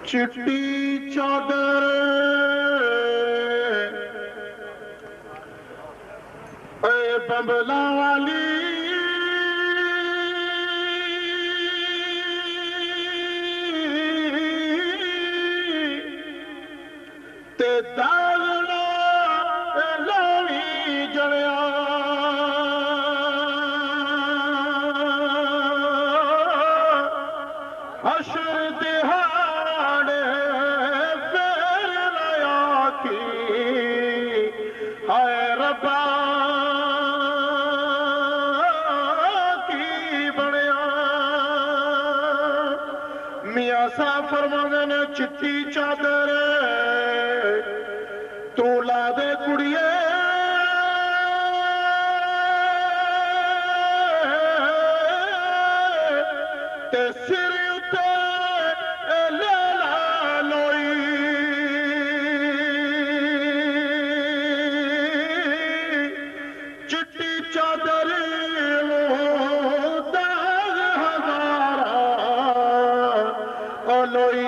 चिट्टी चादर ए बंबला वाली ते दागना लावी जड़िया हशर दिहाड़े फिर लया की हाय रब्बा की बनया। मियां साहब फरमांदे ने चिट्टी चादर तू ला दे कुड़िए ते सिर उत्ते लेला लोई चिट्टी चादर दाग हजारा ओ लोई